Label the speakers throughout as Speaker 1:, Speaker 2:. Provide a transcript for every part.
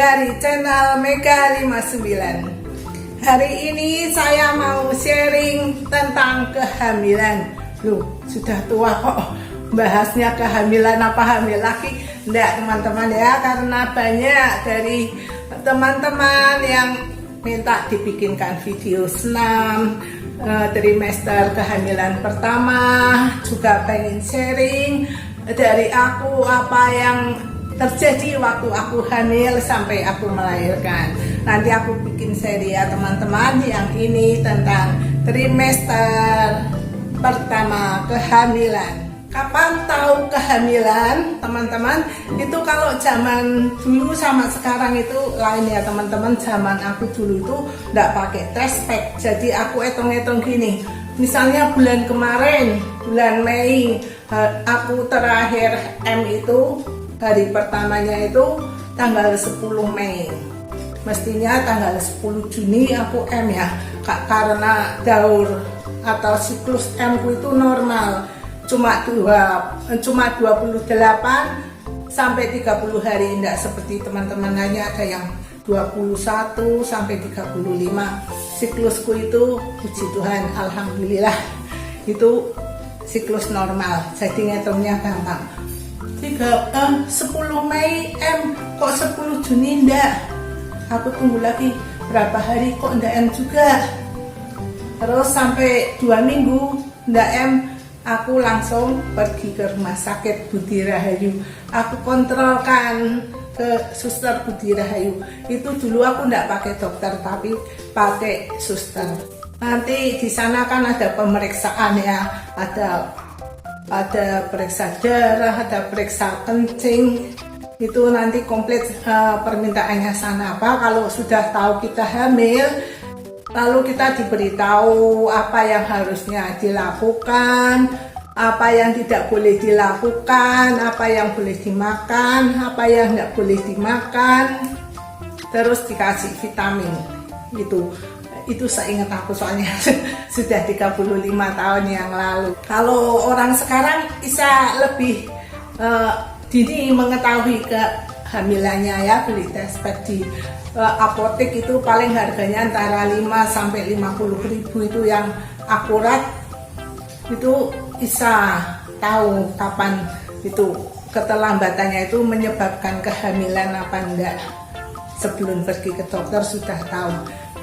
Speaker 1: dari channel Mega 59. Hari ini saya mau sharing tentang kehamilan. Loh, sudah tua kok bahasnya kehamilan, apa hamil lagi? Enggak teman-teman ya, karena banyak dari teman-teman yang minta dibikinkan video senam trimester kehamilan pertama, juga pengen sharing dari aku apa yang terjadi waktu aku hamil sampai aku melahirkan. Nanti aku bikin seri ya teman-teman, yang ini tentang trimester pertama kehamilan. Kapan tahu kehamilan teman-teman? Itu kalau zaman dulu sama sekarang itu lain ya teman-teman. Zaman aku dulu itu nggak pakai test pack, jadi aku hitung-hitung gini. Misalnya bulan kemarin, bulan Mei, aku terakhir M itu, hari pertamanya itu tanggal 10 Mei. Mestinya tanggal 10 Juni aku M ya, karena daur atau siklus M ku itu normal, cuma 28 sampai 30 hari, enggak seperti teman-teman lainnya ada yang 21 sampai 35. Siklusku itu puji Tuhan, alhamdulillah itu siklus normal, jadi ngitungnya gampang. 10 Mei M, kok 10 Juni enggak? Aku tunggu lagi berapa hari kok enggak M juga. Terus sampai 2 minggu enggak M, aku langsung pergi ke rumah sakit Budi Rahayu. Aku kontrolkan ke suster Budi Rahayu. Itu dulu aku enggak pakai dokter tapi pakai suster. Nanti di sana kan ada pemeriksaan ya, ada periksa darah, ada periksa kencing, itu nanti komplit permintaannya sana. Apa kalau sudah tahu kita hamil, lalu kita diberitahu apa yang harusnya dilakukan, apa yang tidak boleh dilakukan, apa yang boleh dimakan, apa yang tidak boleh dimakan, terus dikasih vitamin. Itu seingat aku, soalnya sudah 35 tahun yang lalu. Kalau orang sekarang bisa lebih dini mengetahui kehamilannya ya, beli test pack di apotek itu paling harganya antara 5 sampai 50 ribu, itu yang akurat, itu bisa tahu kapan itu keterlambatannya itu menyebabkan kehamilan apa enggak. Sebelum pergi ke dokter sudah tahu.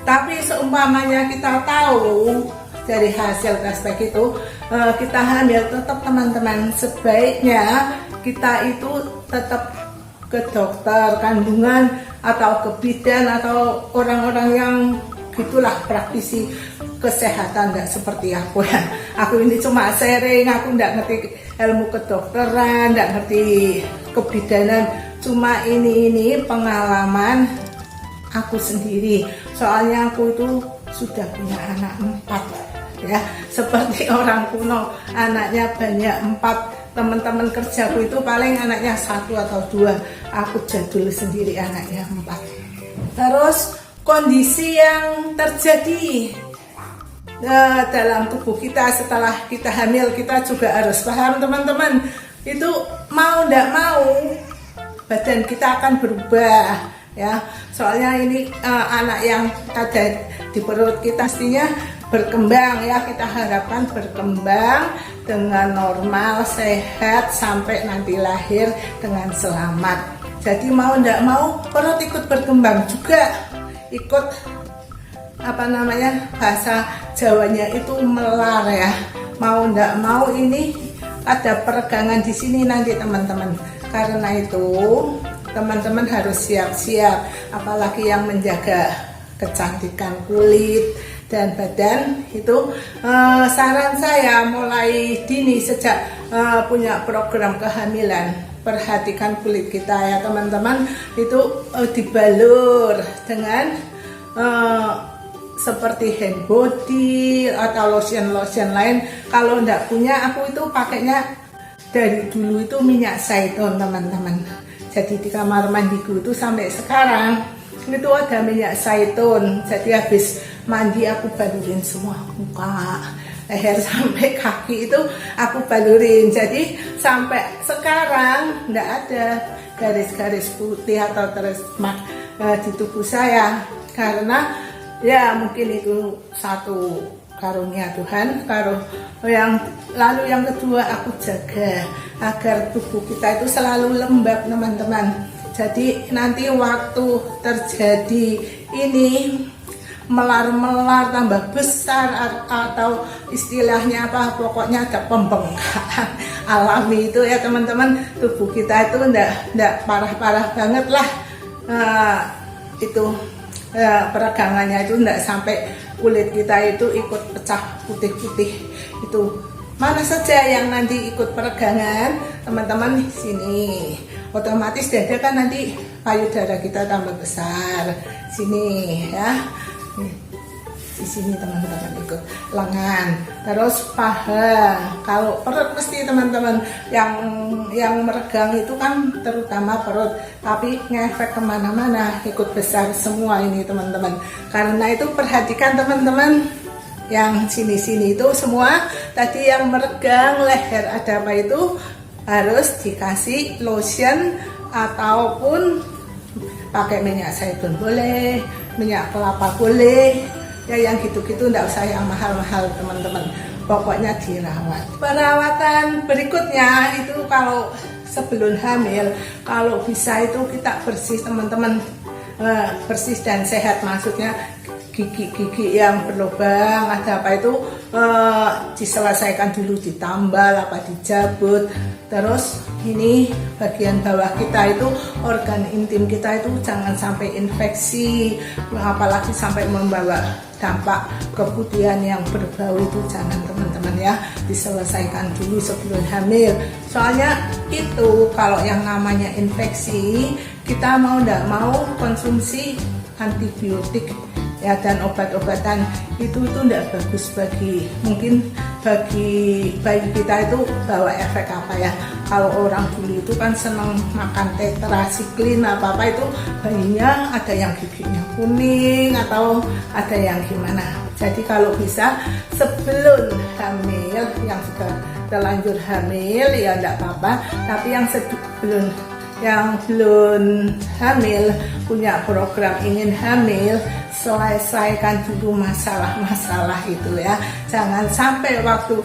Speaker 1: Tapi seumpamanya kita tahu dari hasil tes pack itu kita hamil, tetap teman-teman sebaiknya kita itu tetap ke dokter kandungan atau ke bidan atau orang-orang yang gitulah, praktisi kesehatan, nggak seperti aku ya. Aku ini cuma sharing, aku nggak ngerti ilmu kedokteran, nggak ngerti kebidanan, cuma ini pengalaman aku sendiri. Soalnya aku itu sudah punya anak 4 ya, seperti orang kuno anaknya banyak 4. Teman-teman kerjaku itu paling anaknya 1 atau 2, aku jadul sendiri anaknya 4. Terus kondisi yang terjadi dalam tubuh kita setelah kita hamil, kita juga harus paham teman-teman. Itu mau ndak mau badan kita akan berubah ya, soalnya ini anak yang ada di perut kita pastinya berkembang ya, kita harapkan berkembang dengan normal, sehat sampai nanti lahir dengan selamat. Jadi mau ndak mau perut ikut berkembang juga, ikut bahasa Jawanya itu melar ya. Mau ndak mau ini ada peregangan di sini nanti teman-teman. Karena itu teman-teman harus siap-siap, apalagi yang menjaga kecantikan kulit dan badan itu. Saran saya mulai dini sejak punya program kehamilan, perhatikan kulit kita ya teman-teman. Itu dibalur dengan seperti hand body atau lotion lain. Kalau enggak punya, aku itu pakainya dari dulu itu minyak zaitun teman-teman. Jadi di kamar mandiku itu sampai sekarang itu ada minyak zaitun. Jadi habis mandi aku balurin semua, muka, leher sampai kaki itu aku balurin. Jadi sampai sekarang enggak ada garis-garis putih atau di tubuh saya, karena ya mungkin itu satu karunia Tuhan. Lalu yang kedua, aku jaga agar tubuh kita itu selalu lembab, teman-teman. Jadi nanti waktu terjadi ini melar-melar tambah besar, atau istilahnya apa, pokoknya ada pembengkakan alami itu ya teman-teman, tubuh kita itu enggak parah-parah banget lah. Peregangannya itu enggak sampai kulit kita itu ikut pecah putih-putih. Itu mana saja yang nanti ikut peregangan, teman-teman, sini otomatis dada kan nanti payudara kita tambah besar, sini ya, di sini teman-teman ikut lengan, terus paha. Kalau perut mesti teman-teman yang meregang itu kan terutama perut, tapi ngefek kemana-mana, ikut besar semua ini teman-teman. Karena itu perhatikan teman-teman, yang sini-sini itu semua tadi yang meregang leher ada apa itu harus dikasih lotion ataupun pakai minyak zaitun boleh, minyak kelapa boleh. Ya yang gitu-gitu enggak usah yang mahal-mahal teman-teman, pokoknya dirawat. Perawatan berikutnya itu kalau sebelum hamil, kalau bisa itu kita bersih teman-teman, bersih dan sehat, maksudnya gigi-gigi yang berlubang ada apa itu diselesaikan dulu, ditambal apa dijabut. Terus ini bagian bawah kita itu, organ intim kita itu jangan sampai infeksi, apalagi sampai membawa dampak kemudian yang berbau itu jangan teman-teman ya, diselesaikan dulu sebelum hamil. Soalnya itu kalau yang namanya infeksi, kita mau tidak mau konsumsi antibiotik ya, dan obat-obatan itu tidak bagus bagi bayi kita itu bawa efek apa ya. Kalau orang dulu itu kan senang makan tetrasiklin apa itu, bayinya ada yang giginya kuning atau ada yang gimana. Jadi kalau bisa sebelum hamil, yang sudah terlanjur hamil ya tidak apa-apa, tapi yang belum hamil punya program ingin hamil, selesaikan dulu masalah-masalah itu ya. Jangan sampai waktu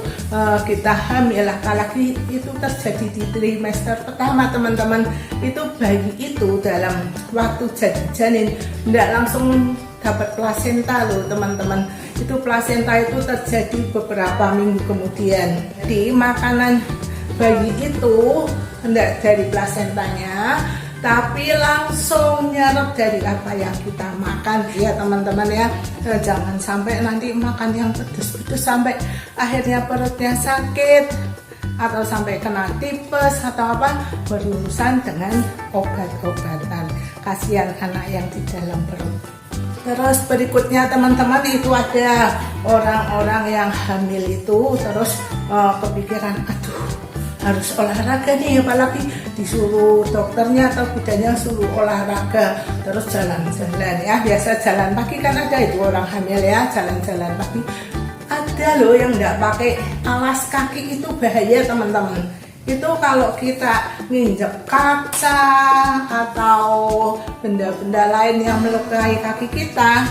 Speaker 1: kita hamil, apalagi itu terjadi di trimester pertama teman-teman, itu bayi itu dalam waktu jadi janin tidak langsung dapat plasenta loh teman-teman. Itu plasenta itu terjadi beberapa minggu kemudian. Jadi makanan bayi itu tidak dari plasentanya, tapi langsung nyerap dari apa yang kita makan ya teman-teman ya. Jangan sampai nanti makan yang pedes-pedes sampai akhirnya perutnya sakit, atau sampai kena tipes atau apa, berurusan dengan obat-obatan. Kasihan anak yang di dalam perut. Terus berikutnya teman-teman, itu ada orang-orang yang hamil itu terus kepikiran, aduh harus olahraga nih, apalagi disuruh dokternya atau bidannya suruh olahraga, terus jalan-jalan ya. Biasa jalan pagi kan ada itu orang hamil ya, jalan-jalan pagi. Ada loh yang nggak pakai alas kaki, itu bahaya teman-teman. Itu kalau kita nginjek kaca atau benda-benda lain yang melukai kaki kita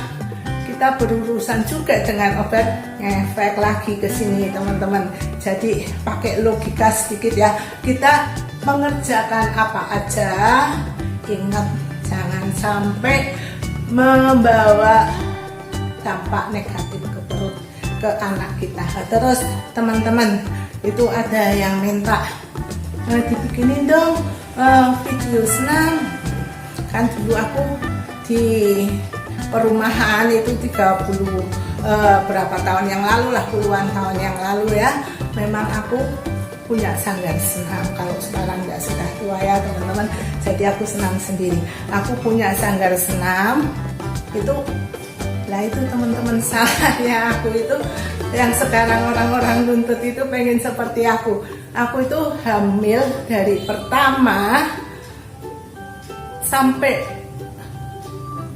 Speaker 1: berurusan juga dengan obat, ngefek lagi ke sini teman-teman. Jadi pakai logika sedikit ya, kita mengerjakan apa aja, ingat jangan sampai membawa dampak negatif ke perut, ke anak kita. Terus teman-teman, itu ada yang minta dibikinin dong video senam. Kan dulu aku di perumahan itu 30 berapa tahun yang lalu lah, puluhan tahun yang lalu ya, memang aku punya sanggar senam. Kalau sekarang nggak, sudah tua ya teman-teman, jadi aku senam sendiri. Aku punya sanggar senam itu lah, itu teman-teman saya, aku itu yang sekarang orang-orang nuntut itu pengen seperti aku. Aku itu hamil dari pertama sampai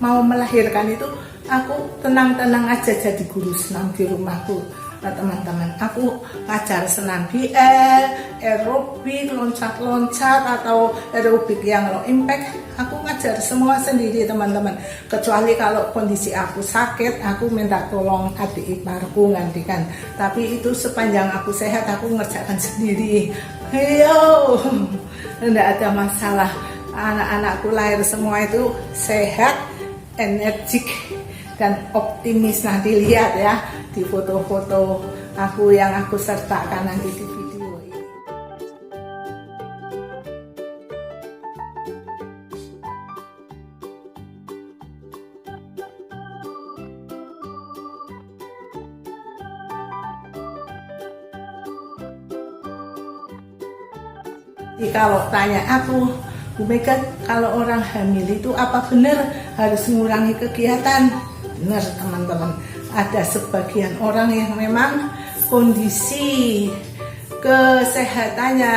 Speaker 1: mau melahirkan itu aku tenang-tenang aja jadi guru senam di rumahku. Nah, teman-teman, aku ngajar senam BL, aerobik, loncat-loncat atau aerobik yang low impact, aku ngajar semua sendiri teman-teman. Kecuali kalau kondisi aku sakit, aku minta tolong adik iparku gantikan. Tapi itu sepanjang aku sehat, aku ngerjakan sendiri. Heyo, enggak ada masalah. Anak-anakku lahir semua itu sehat, energik, dan optimis. Nanti lihat ya di foto-foto aku yang aku sertakan nanti di video ini. Jadi kalau tanya aku, Bu Mega, kalau orang hamil itu apa benar harus mengurangi kegiatan? Benar teman-teman, ada sebagian orang yang memang kondisi kesehatannya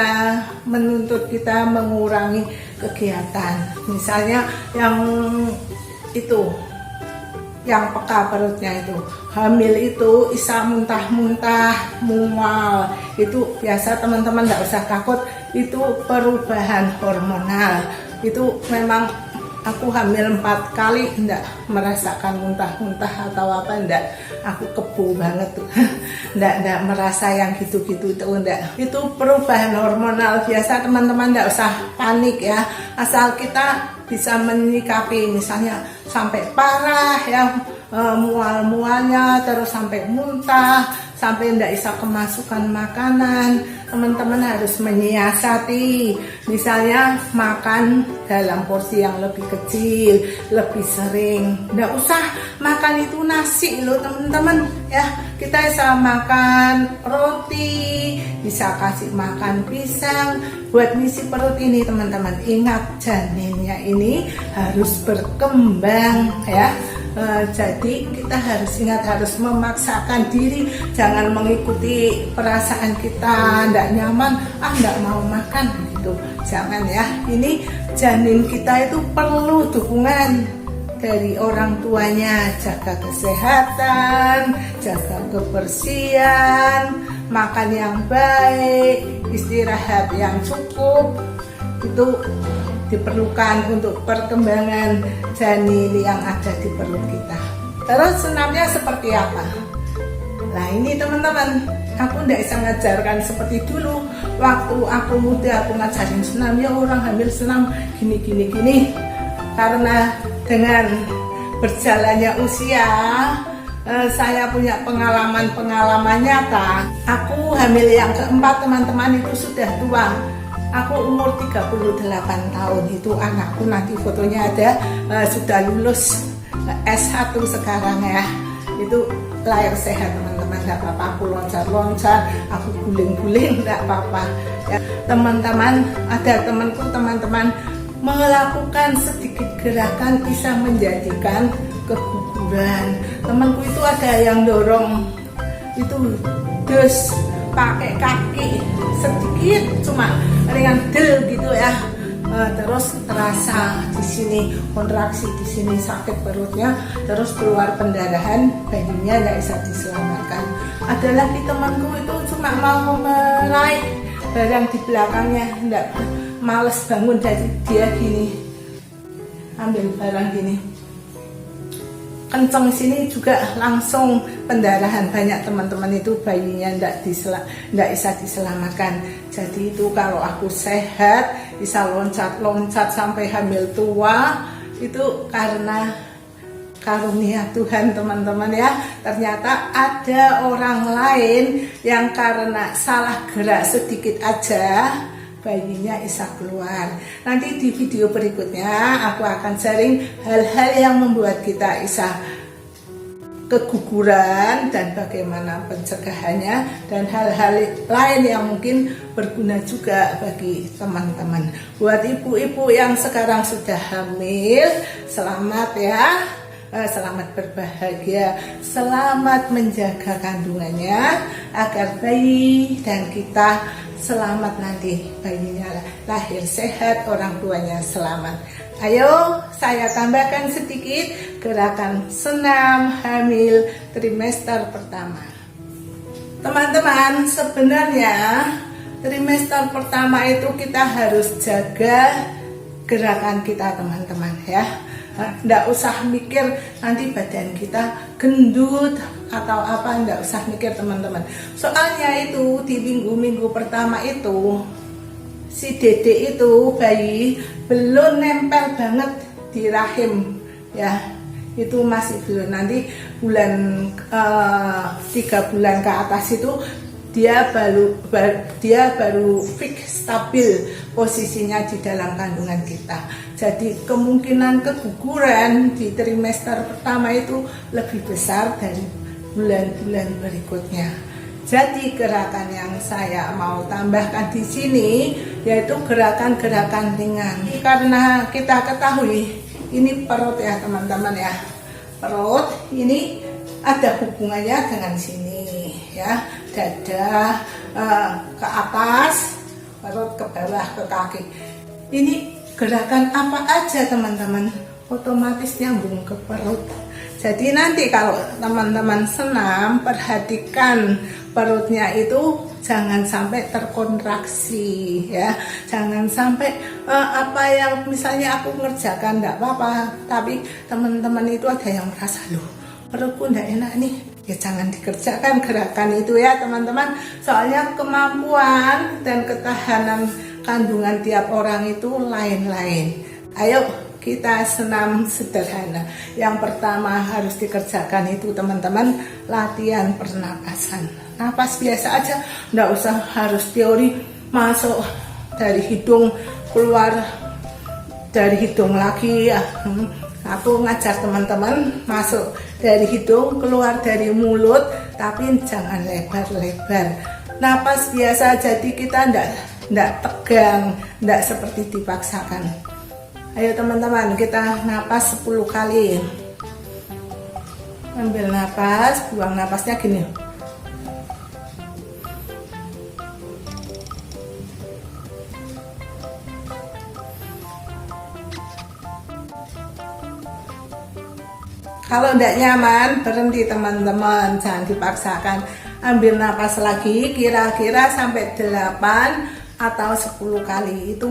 Speaker 1: menuntut kita mengurangi kegiatan. Misalnya yang itu, yang peka perutnya itu, hamil itu isa muntah-muntah, mual, itu biasa teman-teman nggak usah takut, itu perubahan hormonal. Itu memang aku hamil 4 kali enggak merasakan muntah-muntah atau apa, enggak. Aku kebo banget tuh. enggak merasa yang gitu-gitu itu enggak. Itu perubahan hormonal biasa teman-teman, enggak usah panik ya. Asal kita bisa menyikapi, misalnya sampai parah ya, mual-mualnya, terus sampai muntah, sampai enggak bisa kemasukan makanan. Teman-teman harus menyiasati, misalnya makan dalam porsi yang lebih kecil, lebih sering. Nggak usah makan itu nasi loh teman-teman ya. Kita bisa makan roti, bisa kasih makan pisang buat ngisi perut ini teman-teman. Ingat, janinnya ini harus berkembang ya. Jadi kita harus ingat, harus memaksakan diri, jangan mengikuti perasaan kita ndak nyaman, ndak mau makan gitu, jangan ya. Ini janin kita itu perlu dukungan dari orang tuanya, jaga kesehatan, jaga kebersihan, makan yang baik, istirahat yang cukup, itu diperlukan untuk perkembangan janin yang ada di perut kita. Terus senamnya seperti apa? Nah ini teman-teman, aku tidak bisa ngajarkan seperti dulu. Waktu aku muda aku ngajarin senam, ya orang hamil senam gini. Karena dengan berjalannya usia, saya punya pengalaman nyata. Aku hamil yang keempat teman-teman, itu sudah tua. Aku umur 38 tahun, itu anakku nanti fotonya ada, sudah lulus S1 sekarang ya. Itu lahir sehat teman-teman, gak apa-apa. Aku loncat-loncat, aku guling-guling, gak apa-apa ya. Teman-teman, ada teman-teman melakukan sedikit gerakan bisa menjadikan keguguran. Temanku itu ada yang dorong itu dus pakai kaki sedikit, cuma ringan del gitu ya. Terus terasa di sini kontraksi, di sini sakit perutnya, terus keluar pendarahan, bayinya nggak bisa diselamatkan. Ada lagi temanku itu cuma mau meraih barang di belakangnya, nggak, males bangun, jadi dia gini, ambil barang gini, kenceng sini juga langsung pendarahan. Banyak teman-teman itu bayinya nggak bisa diselamatkan. Jadi itu kalau aku sehat bisa loncat-loncat sampai hamil tua, itu karena karunia Tuhan teman-teman ya. Ternyata ada orang lain yang karena salah gerak sedikit aja bayinya bisa keluar. Nanti di video berikutnya aku akan sharing hal-hal yang membuat kita bisa keguguran dan bagaimana pencegahannya, dan hal-hal lain yang mungkin berguna juga bagi teman-teman. Buat ibu-ibu yang sekarang sudah hamil, selamat ya, selamat berbahagia, selamat menjaga kandungannya agar bayi dan kita selamat nanti, bayinya lahir sehat, orang tuanya selamat. Ayo saya tambahkan sedikit gerakan senam hamil trimester pertama. Teman-teman, sebenarnya trimester pertama itu kita harus jaga gerakan kita teman-teman ya. Nggak usah mikir nanti badan kita gendut atau apa, nggak usah mikir teman-teman. Soalnya itu di minggu-minggu pertama itu si dede itu bayi belum nempel banget di rahim ya, itu masih belum. Nanti bulan 3 bulan ke atas itu dia baru fix stabil posisinya di dalam kandungan kita. Jadi kemungkinan keguguran di trimester pertama itu lebih besar dari bulan-bulan berikutnya. Jadi gerakan yang saya mau tambahkan di sini yaitu gerakan-gerakan ringan. Karena kita ketahui ini perut ya teman-teman ya. Perut ini ada hubungannya dengan sini ya. Dada ke atas, perut ke bawah, ke kaki. Ini gerakan apa aja teman-teman, otomatis nyambung ke perut. Jadi nanti kalau teman-teman senam, perhatikan perutnya itu jangan sampai terkontraksi ya. Jangan sampai apa yang misalnya aku ngerjakan enggak apa-apa, tapi teman-teman itu ada yang merasa loh perutku enggak enak nih, ya jangan dikerjakan gerakan itu ya teman-teman. Soalnya kemampuan dan ketahanan kandungan tiap orang itu lain-lain. Ayo kita senam sederhana. Yang pertama harus dikerjakan itu teman-teman latihan pernapasan. Napas biasa aja, nggak usah harus teori masuk dari hidung keluar dari hidung lagi ya. Aku ngajar teman-teman masuk dari hidung keluar dari mulut, tapi jangan lebar-lebar. Napas biasa, jadi kita ndak tegang, ndak seperti dipaksakan. Ayo teman-teman, kita napas 10 kali. Ambil napas, buang napasnya gini. Kalau tidak nyaman, berhenti teman-teman, jangan dipaksakan. Ambil napas lagi, kira-kira sampai 8 atau 10 kali. Itu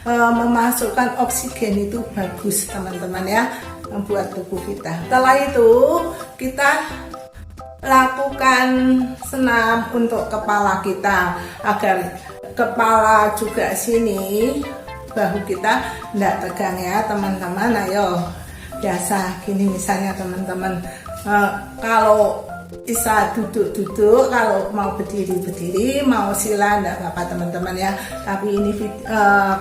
Speaker 1: memasukkan oksigen itu bagus teman-teman ya, membuat tubuh kita. Setelah itu, kita lakukan senam untuk kepala kita, agar kepala juga sini, bahu kita tidak tegang ya teman-teman. Ayo. Biasa gini misalnya teman-teman, kalau bisa duduk-duduk, kalau mau berdiri-berdiri, mau sila enggak apa-apa teman-teman ya. Tapi ini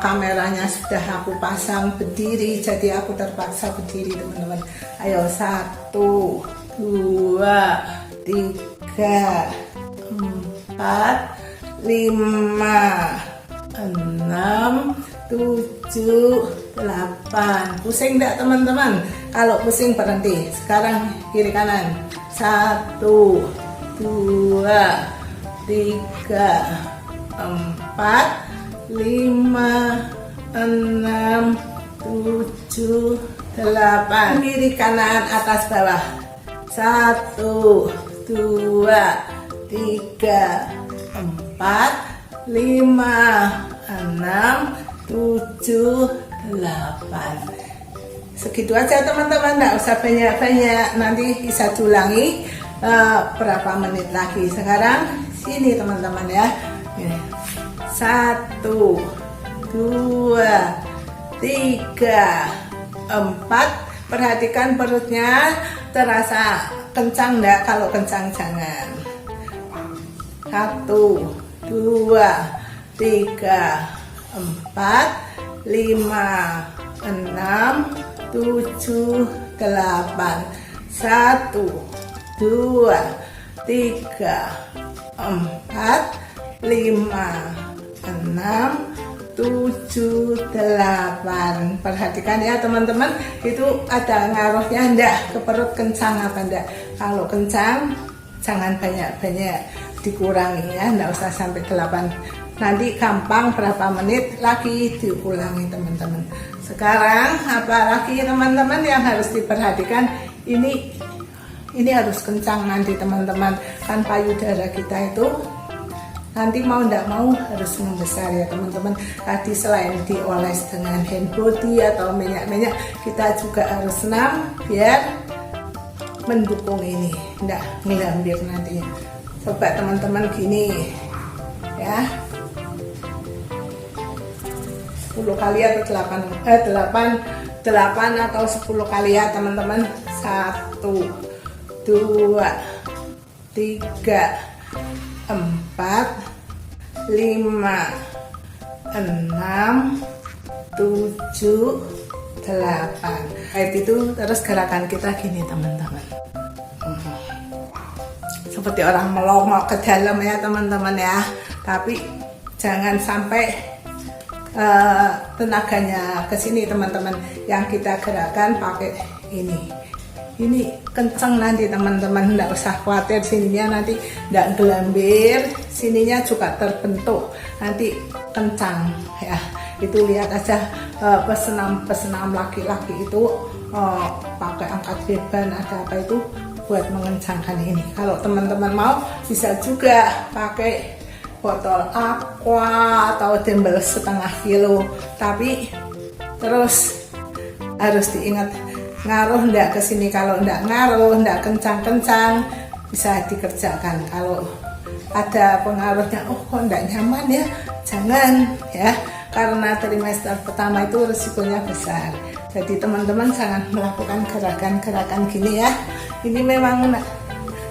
Speaker 1: kameranya sudah aku pasang berdiri, jadi aku terpaksa berdiri teman-teman. Ayo 1, 2, 3, 4, 5, 6, 7, 8. Pusing enggak teman-teman? Kalau pusing berhenti. Sekarang kiri kanan. 1, 2, 3, 4, 5, 6, 7, 8. Kiri kanan atas bawah. 1, 2, 3, 4, 5, 6, 7, 8. Segitu aja teman-teman, nggak usah banyak-banyak, nanti bisa diulangi berapa menit lagi. Sekarang sini teman-teman ya. 1, 2, 3, 4. Perhatikan perutnya terasa kencang enggak? Kalau kencang jangan. 1, 2, 3, 4, 5, 6, 7, 8. 1, 2, 3, 4, 5, 6, 7, 8. Perhatikan ya teman-teman, itu ada ngaruhnya enggak ke perut, kencang apa enggak. Kalau kencang jangan banyak-banyak, dikurangi ya, enggak usah sampai 8. Nanti gampang, berapa menit lagi diulangi teman-teman. Sekarang apalagi teman-teman yang harus diperhatikan, ini harus kencang nanti teman-teman. Kan payudara kita itu nanti mau tidak mau harus membesar ya teman-teman. Tadi selain dioles dengan hand body atau minyak-minyak, kita juga harus senam biar mendukung ini, tidak ngelambir nantinya. Coba teman-teman gini ya, 10 kali atau 8 atau 10 kali ya teman-teman. 1, 2, 3, 4, 5, 6, 7, 8. Kayak itu terus gerakan kita gini teman-teman. Seperti orang melongok ke dalam ya teman-teman ya. Tapi jangan sampai tenaganya ke sini teman-teman. Yang kita gerakan pakai ini. Ini kencang nanti teman-teman, enggak usah khawatir sininya nanti enggak gelambir, sininya juga terbentuk, nanti kencang ya. Itu lihat aja pesenam laki-laki itu pakai angkat beban ada apa itu buat mengencangkan ini. Kalau teman-teman mau bisa juga pakai botol aqua atau dumbbell setengah kilo, tapi terus harus diingat ngaruh ndak ke sini. Kalau ndak ngaruh, ndak kencang-kencang, bisa dikerjakan. Kalau ada pengaruhnya, oh kok ndak nyaman ya, jangan ya, karena trimester pertama itu risikonya besar. Jadi teman-teman jangan melakukan gerakan-gerakan gini ya. Ini memang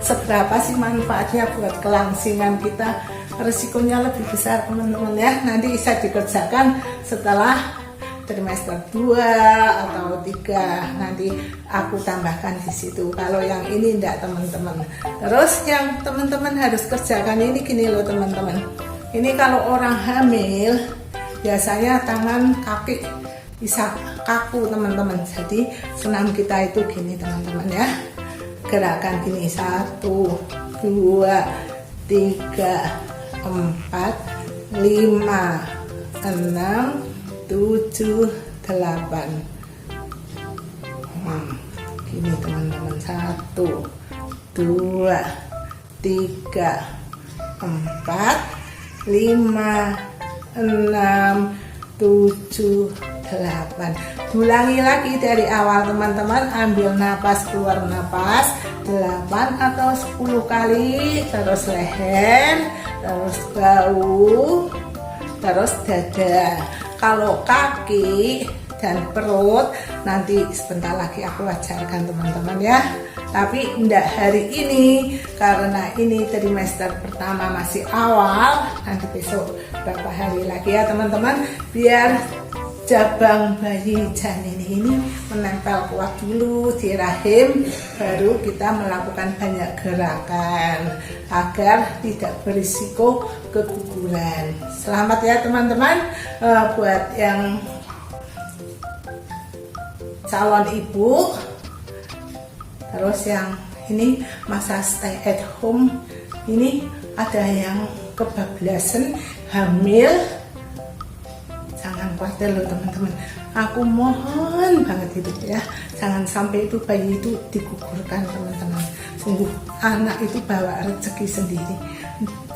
Speaker 1: seberapa sih manfaatnya buat kelangsingan kita, risikonya lebih besar teman-teman ya. Nanti bisa dikerjakan setelah trimester 2 atau 3, nanti aku tambahkan di situ. Kalau yang ini enggak teman-teman. Terus yang teman-teman harus kerjakan ini gini loh teman-teman. Ini kalau orang hamil biasanya tangan kaki bisa kaku teman-teman. Jadi senam kita itu gini teman-teman ya. Gerakan gini 1, 2, 3, 4, 5, 6, 7, 8. Gini teman-teman, 1, 2, 3, 4, 5, 6, 7, 8. Ulangi lagi dari awal teman-teman. Ambil napas, keluar napas 8 atau 10 kali. Terus leher, terus bahu, terus dada. Kalau kaki dan perut nanti sebentar lagi aku ajarkan teman-teman ya. Tapi tidak hari ini karena ini trimester pertama masih awal. Nanti besok beberapa hari lagi ya teman-teman, biar jabang bayi janin ini menempel kuat dulu di rahim, baru kita melakukan banyak gerakan agar tidak berisiko keguguran. Selamat ya teman-teman, buat yang calon ibu, terus yang ini masa stay at home, ini ada yang kebablasan hamil. Jangan khawatir loh teman-teman, aku mohon banget itu ya, jangan sampai itu bayi itu digugurkan teman-teman. Sungguh anak itu bawa rezeki sendiri,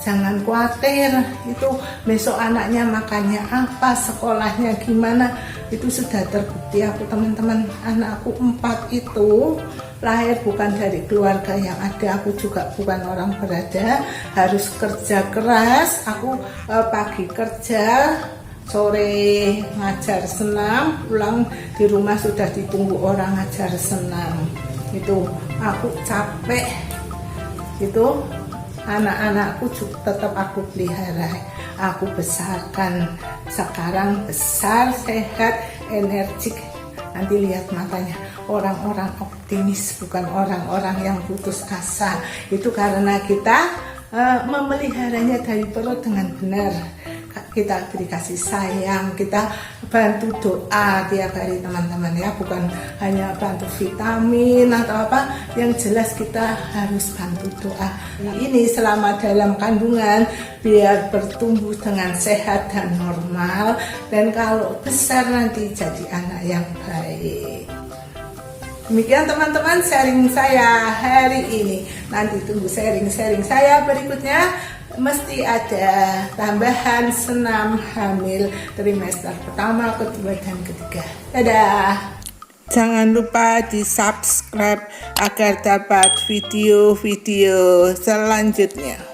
Speaker 1: jangan khawatir itu besok anaknya makannya apa, sekolahnya gimana, itu sudah terbukti aku teman-teman. Anakku 4 itu lahir bukan dari keluarga yang ada, aku juga bukan orang berada, harus kerja keras. Aku pagi kerja, sore ngajar senam, pulang di rumah sudah ditunggu orang ngajar senam. Itu aku capek. Itu anak-anakku juga tetap aku pelihara, aku besarkan. Sekarang besar, sehat, energik. Nanti lihat matanya, orang-orang optimis, bukan orang-orang yang putus asa. Itu karena kita memeliharanya dari perut dengan benar. Kita beri kasih sayang, kita bantu doa tiap hari teman-teman ya, bukan hanya bantu vitamin atau apa, yang jelas kita harus bantu doa. Ini selama dalam kandungan biar bertumbuh dengan sehat dan normal, dan kalau besar nanti jadi anak yang baik. Demikian teman-teman sharing saya hari ini. Nanti tunggu sharing-sharing saya berikutnya. mesti ada tambahan senam hamil trimester pertama, kedua, dan ketiga. Dadah. Jangan lupa di subscribe agar dapat video-video selanjutnya.